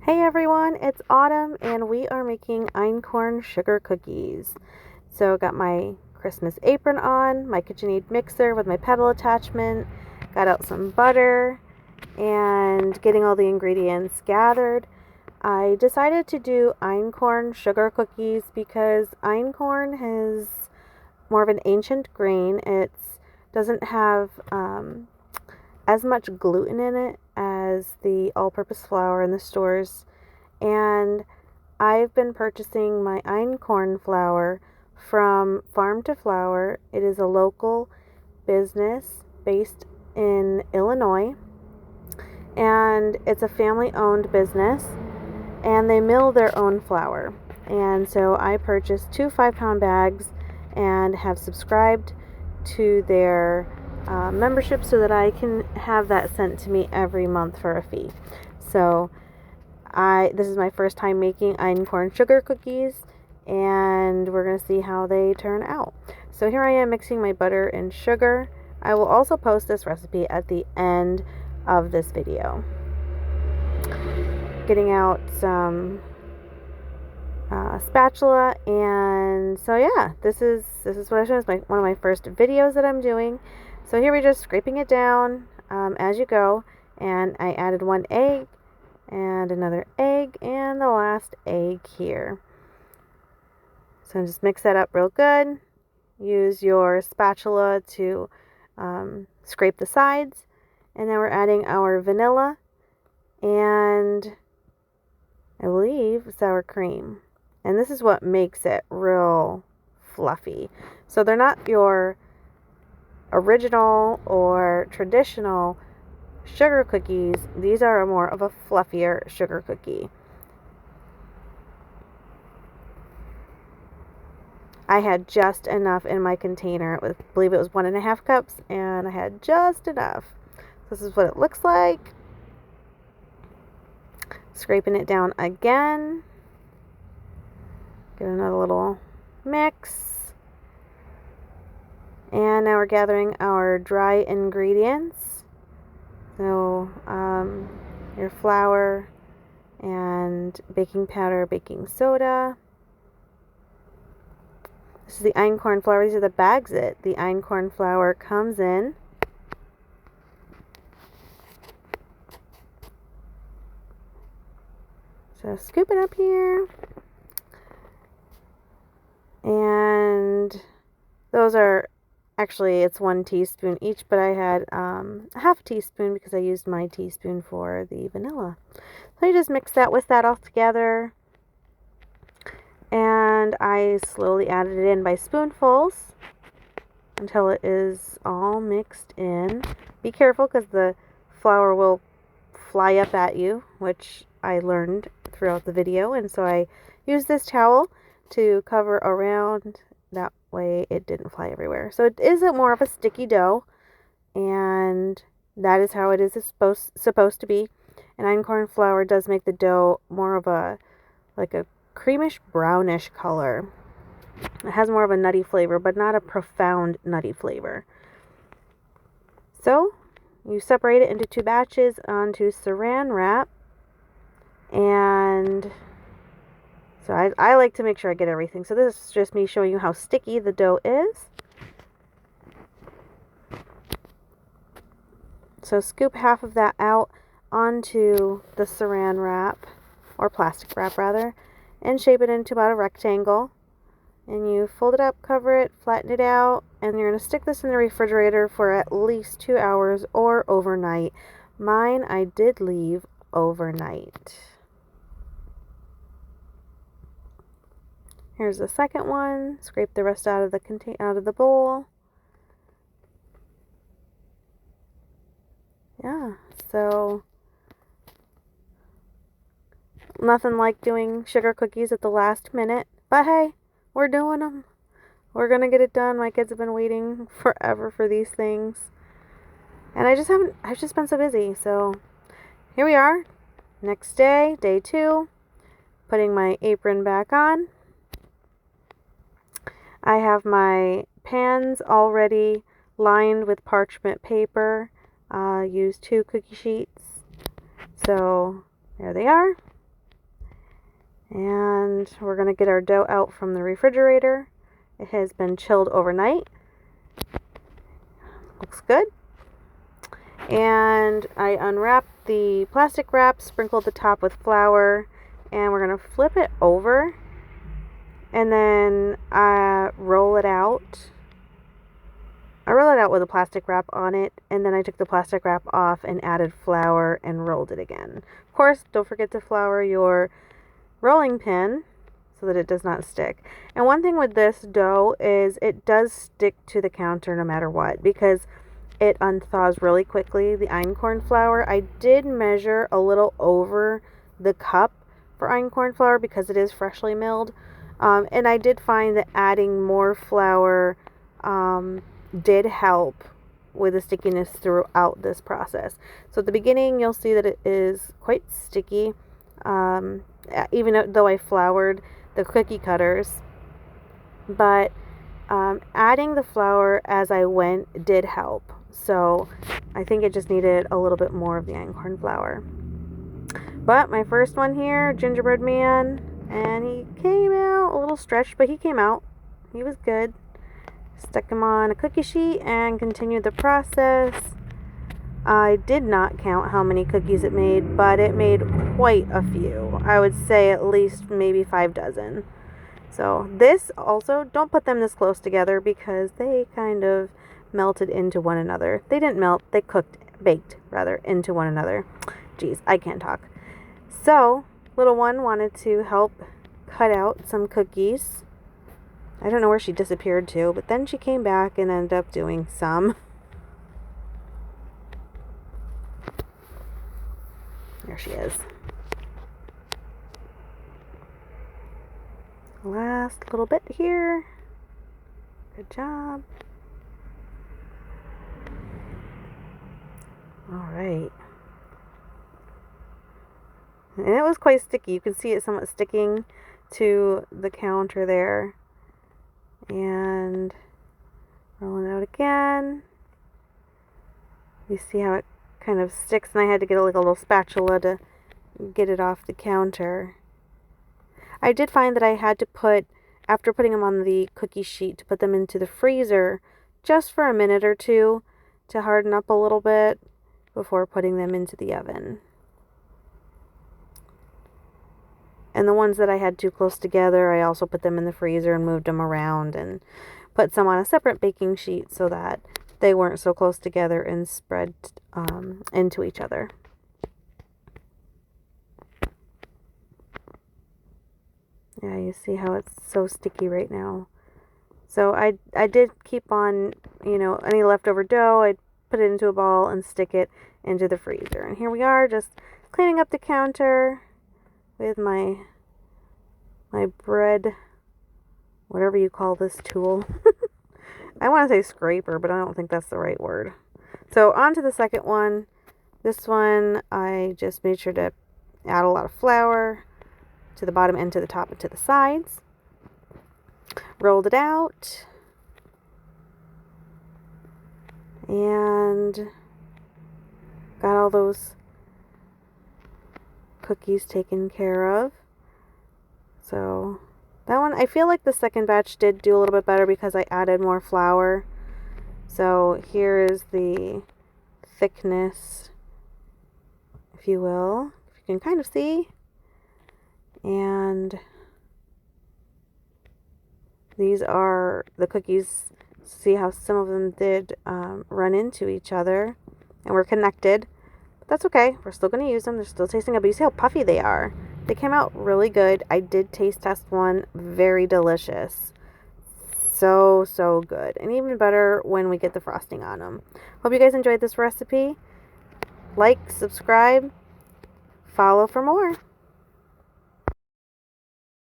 Hey everyone, it's Autumn and we are making Einkorn sugar cookies. So got my Christmas apron on, my KitchenAid mixer with my pedal attachment, got out some butter and getting all the ingredients gathered. I decided to do Einkorn sugar cookies because Einkorn has more of an ancient grain. It doesn't have as much gluten in it as the all-purpose flour in the stores, and I've been purchasing my Einkorn flour from Farm to Flour. It is a local business based in Illinois, and it's a family-owned business, and they mill their own flour. And so I purchased 2 5-pound bags and have subscribed to their membership so that I can have that sent to me every month for a fee. So this is my first time making Einkorn sugar cookies, and we're going to see how they turn out. So here I am mixing my butter and sugar. I will also post this recipe at the end of this video. Getting out some spatula, and so yeah, this is what I showed. It's one of my first videos that I'm doing. So here we're just scraping it down as you go, and I added 1 egg and another egg and the last egg here. So just mix that up real good. Use your spatula to scrape the sides, and then we're adding our vanilla and I believe sour cream. And this is what makes it real fluffy. So they're not your original or traditional sugar cookies. These are more of a fluffier sugar cookie. I had just enough in my container. I believe it was 1.5 cups, and I had just enough. This is what it looks like. Scraping it down again. Get another little mix. And now we're gathering our dry ingredients. So your flour and baking powder, baking soda. This is the Einkorn flour. These are the bags that the Einkorn flour comes in. So scoop it up here. And those are actually, it's 1 teaspoon each, but I had a half teaspoon because I used my teaspoon for the vanilla. So you just mix that with that all together. And I slowly added it in by spoonfuls until it is all mixed in. Be careful because the flour will fly up at you, which I learned throughout the video, and so I used this towel to cover around. That way it didn't fly everywhere. So it is more of a sticky dough, and that is how it is supposed to be. And Einkorn flour does make the dough more of a creamish brownish color. It has more of a nutty flavor, but not a profound nutty flavor. So you separate it into 2 batches onto saran wrap, and so I like to make sure I get everything. So this is just me showing you how sticky the dough is. So scoop half of that out onto the saran wrap, or plastic wrap rather, and shape it into about a rectangle. And you fold it up, cover it, flatten it out, and you're going to stick this in the refrigerator for at least 2 hours or overnight. Mine I did leave overnight. Here's the second one. Scrape the rest out of the bowl. Yeah, so nothing like doing sugar cookies at the last minute, but hey, we're doing them. We're gonna get it done. My kids have been waiting forever for these things, and I've just been so busy. So here we are, next day, day 2, putting my apron back on. I have my pans already lined with parchment paper. Use 2 cookie sheets. So there they are. And we're going to get our dough out from the refrigerator. It has been chilled overnight. Looks good. And I unwrapped the plastic wrap, sprinkled the top with flour, and we're going to flip it over and then roll it out. I rolled it out with a plastic wrap on it, and then I took the plastic wrap off and added flour and rolled it again. Of course, don't forget to flour your rolling pin so that it does not stick. And one thing with this dough is it does stick to the counter no matter what, because it unthaws really quickly. The einkorn flour, I did measure a little over the cup for einkorn flour because it is freshly milled. And I did find that adding more flour did help with the stickiness throughout this process. So at the beginning, you'll see that it is quite sticky, even though I floured the cookie cutters. But adding the flour as I went did help. So I think it just needed a little bit more of the einkorn flour. But my first one here, gingerbread man, and he came out a little stretched, but he came out. He was good. Stuck him on a cookie sheet and continued the process. I did not count how many cookies it made, but it made quite a few. I would say at least maybe 5 dozen. So this also, don't put them this close together because they kind of melted into one another. They didn't melt, they baked into one another. Geez, I can't talk. So, little one wanted to help cut out some cookies. I don't know where she disappeared to, but then she came back and ended up doing some. There she is. Last little bit here. Good job. Alright. And it was quite sticky. You can see it somewhat sticking to the counter there. And rolling it out again. You see how it kind of sticks, and I had to get like a little spatula to get it off the counter. I did find that I had to put, after putting them on the cookie sheet, to put them into the freezer just for a minute or two to harden up a little bit before putting them into the oven. And the ones that I had too close together, I also put them in the freezer and moved them around and put some on a separate baking sheet so that they weren't so close together and spread into each other. Yeah, you see how it's so sticky right now. So I did keep on, any leftover dough, I'd put it into a ball and stick it into the freezer. And here we are, just cleaning up the counter with my bread, whatever you call this tool. I want to say scraper, but I don't think that's the right word. So on to the second one. This one, I just made sure to add a lot of flour to the bottom and to the top and to the sides. Rolled it out. And got all those cookies taken care of. So that one, I feel like the second batch did do a little bit better because I added more flour. So here is the thickness, if you will, if you can kind of see. And these are the cookies. See how some of them did run into each other and were connected. But that's okay. We're still going to use them. They're still tasting good. But you see how puffy they are. They came out really good. I did taste test one. Very delicious. So good. And even better when we get the frosting on them. Hope you guys enjoyed this recipe. Like, subscribe, follow for more.